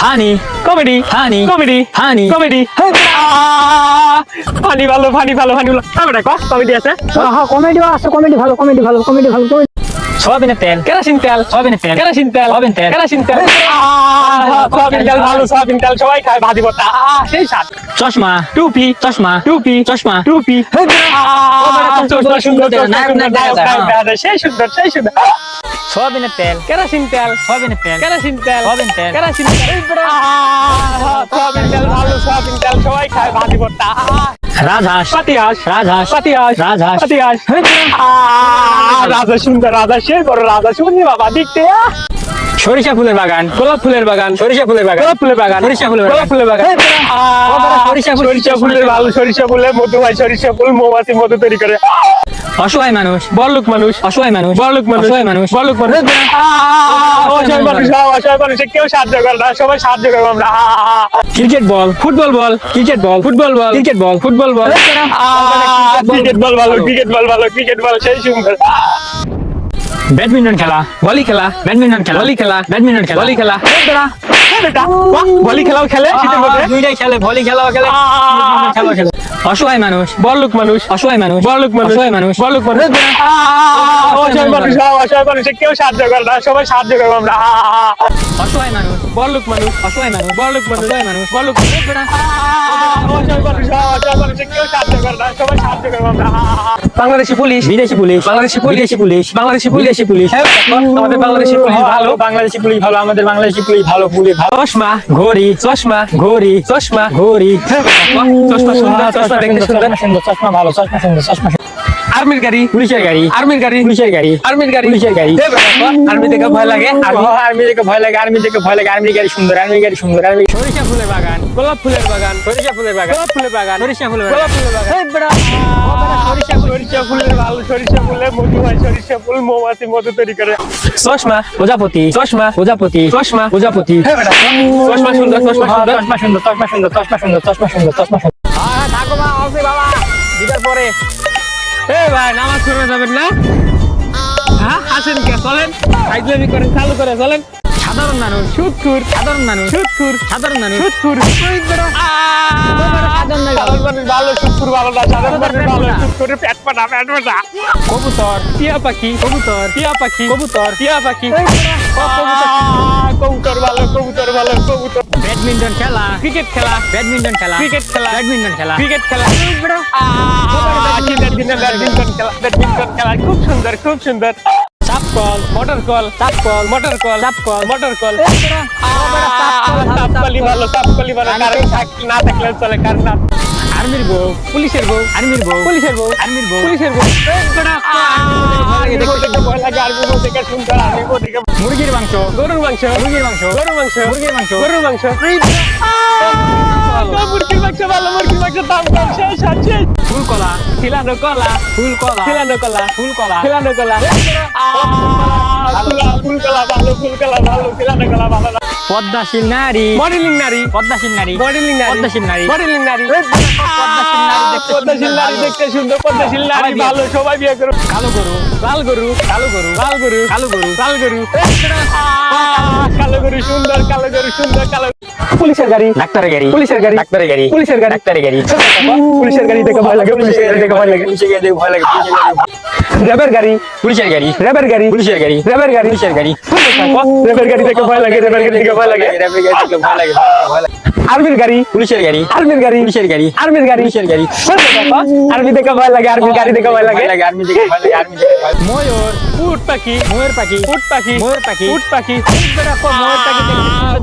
Funny comedy funny comedy funny comedy funny ভালো funny ভালো funny ভালো কমেডি কমেডি আছে হ্যাঁ কমেডি আছে, কমেডি ভালো, কমেডি ভালো, কমেডি ভালো, কমেডি। সয়াবিনের তেল কেরোসিন তেল সয়াবিনের তেল কেরোসিন তেল সয়াবিন তেল কেরোসিন তেল সয়াবিন তেল ভালো সয়াবিন তেল সবাই খায় ভাজি ভর্তা সেই স্বাদ চশমা টুপি চশমা টুপি চশমা টুপি চশমা সুন্দর সেই সুন্দর সেই সুন্দর সয়াবিনের তেল কেরোসিন তেল সয়াবিনের তেল কেরোসিন তেল সয়াবিন তেল কেরোসিন তেল সয়াবিন তেল ভালো সয়াবিন তেল সবাই খায় ভাজি ভর্তা রাজহাঁস পাতিহাঁস রাজহাঁস পাতিহাঁস রাজহাঁস পাতিহাঁস রাজা সুন্দর রাজা সে বড় রাজা শুনি বাবা দেখতে সরিষা ফুলের বাগান গোলাপ ফুলের বাগান সরিষা ফুলের বাগান গোলাপ ফুলের বাগান সরিষা ফুলের বাগান গোলাপ ফুলের বাগান সরিষা ফুলের ভালো সরিষা ফুলে মধু হয় সরিষা ফুল মৌমাছি মধু তৈরি করে অসহায় মানুষ বড়লোক মানুষ অসহায় মানুষ বড়লোক মানুষ অসহায় মানুষ বড়লোক মানুষ অসহায় মানুষ অসহায় মানুষে কেউ সাহায্য করে না সবাই সাহায্য করবো আমরা cricket ball football ball cricket ball football ball cricket ball football ball cricket ball ভালো ক্রিকেট বল ভালো ক্রিকেট বল সেই সুন্দর ব্যাডমিন্টন খেলা ভলি খেলা ব্যাডমিন্টন খেলা ভলি খেলা ব্যাডমিন্টন খেলা ভলি খেলা ভলি খেলাও খেলে শীতের মধ্যে দুইটাই খেলে ভলি খেলাও খেলে খেলা খেলে অসহায় মানুষ বড়লোক মানুষ অসহায় মানুষ বড়লোক মানুষ অসহায় মানুষ বড়লোক মানুষ অসহায় মানুষ অসহায় মানুষে কেউ সাহায্য করে না সবাই সাহায্য করবো আমরা অসহায় মানুষ বড়লোক মানুষ অসহায় মানুষ বড়লোক মানুষ অসহায় মানুষ বড়লোক অসহায় মানুষ অসহায় মানুষে কেউ সাহায্য করে না সবাই সাহায্য করবো আমরা বাংলাদেশি পুলিশ বিদেশি পুলিশ বাংলাদেশি পুলিশ বিদেশি পুলিশ বাংলাদেশি পুলিশ বিদেশি পুলিশ আমাদের বাংলাদেশি পুলিশ ভালো বাংলাদেশি পুলিশ ভালো আমাদের বাংলাদেশি পুলিশ ভালো পুলিশ ভালো চশমা ঘড়ি চশমা ঘড়ি চশমা ঘড়ি চশমা সুন্দর চশমা দেখতে সুন্দর সুন্দর চশমা ভালো চশমা সুন্দর চশমা আর্মির গাড়ি পুলিশের গাড়ি আর্মির গাড়ি পুলিশের গাড়ি আর্মির গাড়ি পুলিশের গাড়ি আর্মি থেকে ভয় লাগে আর্মি থেকে ভয় লাগে আর্মি থেকে ভয় লাগে আর্মি গাড়ি সুন্দর আর্মি গাড়ি সুন্দর আর্মি সরিষা ফুলের বাগান গোলাপ ফুলের বাগান সরিষা ফুলের বাগান গোলাপ ফুলের বাগান সরিষা ফুলের গোলাপ ফুলের বাগান সরিষা ফুলের ভালো সরিষা ফুলে মধু হয় সরিষা ফুল মৌমাছি মধু তৈরি করে চশমা প্রজাপতি চশমা প্রজাপতি চশমা প্রজাপতি চশমা সুন্দর চশমা সুন্দর চশমা সুন্দর চশমা সুন্দর চশমা সুন্দর চশমা সুন্দর চশমা সুন্দর থাকো মা আসি বাবা দিদার পরে এই ভাই নামাজ পড়ে যাবেন না হ্যাঁ আসেন কে চলেন সাইকেল করেন চালু করে চলেন সাধারণ মানুষ সুদখুর সাধারণ মানুষ সুদখুর সাধারণ মানুষ সুদখুর সাধারণ মানুষ ভালো সুদখুর ভালো না সাধারণ মানুষ ভালো সুদখুরের পেট পাটা কবুতর টিয়া পাখি কবুতর টিয়া পাখি কবুতর টিয়া পাখি কবুতর ভালো কবুতর ভালো কবুতর ব্যাডমিন্টন খেলা ক্রিকেট খেলা ব্যাডমিন্টন খেলা ক্রিকেট খেলা ব্যাডমিন্টন খেলা ক্রিকেট খেলা ব্যাডমিন্টন খেলা খুব সুন্দর খুব সুন্দর চাপ কল মোটর কল চাপ কল মোটর কল চাপ কল মোটর কল চাপকলি ভালো চাপকলি ভালো কারেন্ট না থাকলে চলে কারেন্ট না আর্মির বউ পুলিশের বউ আর্মির বউ পুলিশের বউ আর্মির বউ পুলিশের বউ ভয় লাগে আর্মি বউ থেকে সুন্দর আর্মি বউ থেকে মুরগির মাংস গরুর মাংস মুরগির মাংস গরুর মাংস মুরগির মাংস গরুর মাংস মুরগির মাংস ভালো মুরগির মাংস দাম কম শেষ আছে ফুল কলা খিলানো কলা ফুল কলা খিলানো কলা ফুল কলা খিলানো কলা ফুল কলা ভালো ফুল কলা ভালো খিলানো কলা ভালো পদ্মাশীল নারী মডেলিং নারী পদ্মাশীল নারী মডেলিং নারী পদ্মাশীল নারী মডেলিং নারী পদ্মাশীল নারী দেখতে পদ্মাশীল নারী দেখতে সুন্দর পদ্মাশীল নারী ভালো সবাই বিয়ে করো কালো গরু লাল গরু কালো গরু লাল গরু কালো গরু লাল গরু কালো গরু সুন্দর কালো গরু সুন্দর কালো পুলিশের গাড়ি ডাক্তারের গাড়ি পুলিশের গাড়ি ডাক্তারের গাড়ি পুলিশের গাড়ি ডাক্তারের গাড়ি পুলিশের গাড়ি দেখে ভয় লাগে পুলিশের গাড়ি দেখে ভয় লাগে পুলিশের গাড়ি দেখে ভয় লাগে র্যাবের গাড়ি পুলিশের গাড়ি র্যাবের গাড়ি পুলিশের গাড়ি র্যাবের গাড়ি পুলিশের গাড়ি র্যাবের গাড়ি দেখে ভয় লাগে র্যাবের গাড়ি দেখে ভয় লাগে র্যাবের গাড়ি দেখে ভয় লাগে ভয় লাগে আর্মির গাড়ি পুলিশের গাড়ি আর্মির গাড়ি পুলিশের গাড়ি আর্মির গাড়ি পুলিশের গাড়ি আর্মি দেখে ভয় লাগে আর্মির গাড়ি দেখে ভয় লাগে আর্মি দেখে ভয় লাগে আর্মি দেখে ভয় লাগে ময়ূর উট পাখি ময়ূর পাখি উট পাখি ময়ূর পাখি উট পাখি ময়ূর পাখি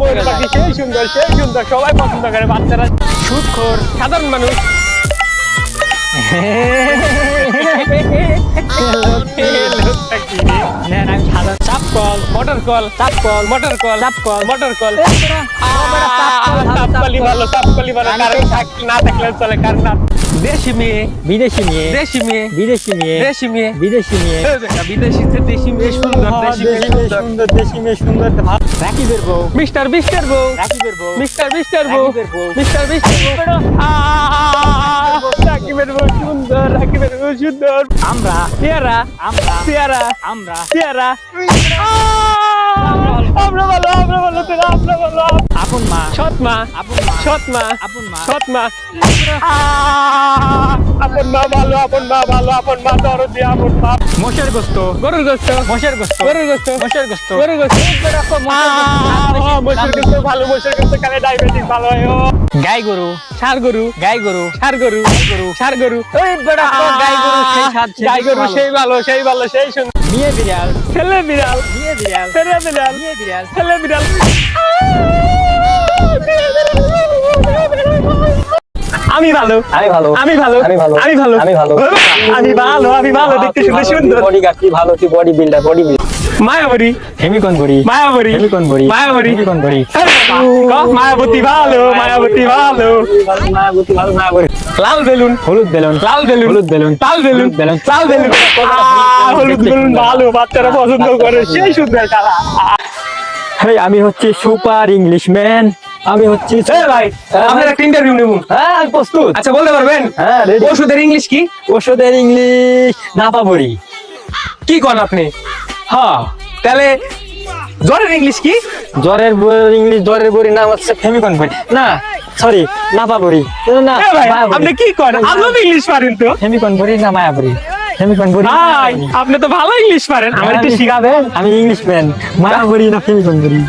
ময়ূর পাখি সেই সুন্দর সবাই পছন্দ করে বাচ্চারা সুদখোর সাধারণ মানুষ নেন আমি সাধারণ চাপ কল মোটর কল চাপ কল মোটর কল চাপ কল মোটর কল চাপকলি ভালো চাপকলি ভালো কারেন্ট না থাকলে চলে কারেন্ট না দেশি মেয়ে বিদেশি মেয়ে দেশি মেয়ে বিদেশি মেয়ে দেশি মেয়ে বিদেশি মেয়ে বিদেশি দেশি মেয়ে সুন্দর দেশি মেয়ে সুন্দর সুন্দর দেশি মেয়ে সুন্দর রাকিবের বউ মিস্টার বিস্টার বউ রাকিবের বউ মিস্টার বিস্টার বউ রাকিবের বউ মিস্টার বিস্টার বউ রাকিবের বউ সুন্দর রাকিবের বউ সুন্দর আমরা পেয়ারা আমরা পেয়ারা আমরা পেয়ারা আমরা ভালো তোরা আমরা ভালো আপন মা সৎ মা সৎ মা সৎ মা আপন মা ভালো আপন মা ভালো আপন মা দরদি আপন মা মোষের গোস্ত গরুর গোস্ত মোষের গোস্ত গরুর গোস্ত মোষের গোস্ত গরুর গোস্ত মোষের গোস্ত ভালো মোষের গোস্ত খালে ডায়াবেটিস ভালো হয় ও গাই গরু ষাঁড় গরু গাই গরু ষাঁড় গরু ষাঁড় গরু ওই বেটা গাই গরু সেই স্বাদ গাই গরু সেই ভালো সেই সুন্দর নিয়ে বিড়াল ছেলে বিড়াল নিয়ে বিড়াল ছেলে বিড়াল নিয়ে বিড়াল ছেলে বিড়াল আমি ভালো আমি ভালো আমি ভালো আমি ভালো আমি ভালো আমি ভালো আমি ভালো দেখতে শুনতে সুন্দর বডি গার্ড তুই ভালো তুই বডি বিল্ডার বডি মায়াবরী হেমিকন করি মায়াবরী হেমিকন করি মায়াবরী হেমিকন করি মায়াবতী ভালো মায়াবতী ভালো মায়াবতী ভালো না করে লাল বেলুন হলুদ বেলুন লাল বেলুন হলুদ বেলুন লাল বেলুন বেলুন লাল বেলুন হলুদ বেলুন ভালো বাচ্চারা পছন্দ করে সেই সুন্দর খেলা হেই আমি হচ্ছে সুপার ইংলিশ ম্যান আমি হচ্ছে ভাই আমরা একটা ইন্টারভিউ নেব হ্যাঁ আমি প্রস্তুত আচ্ছা বলতে পারবেন হ্যাঁ রেডি ওষুধের ইংলিশ কি ওষুধের ইংলিশ নাপাবরি কি কোন আপনি হ্যাঁ তাহলে জ্বরের ইংলিশ কি জ্বরের ইংলিশ জ্বরের বড়ি নাম হচ্ছে ফেমিকন বড়ি না সরি নাপাবরি না এ ভাই আপনি কি করেন আজব ইংলিশ পারেন তো ফেমিকন বড়ি না মায়াবরি ফেমিকন বড়ি ভাই আপনি তো ভালো ইংলিশ পারেন আমার একটু শিখাবেন আমি ইংলিশ ম্যান মায়াবরি না ফেমিকন বড়ি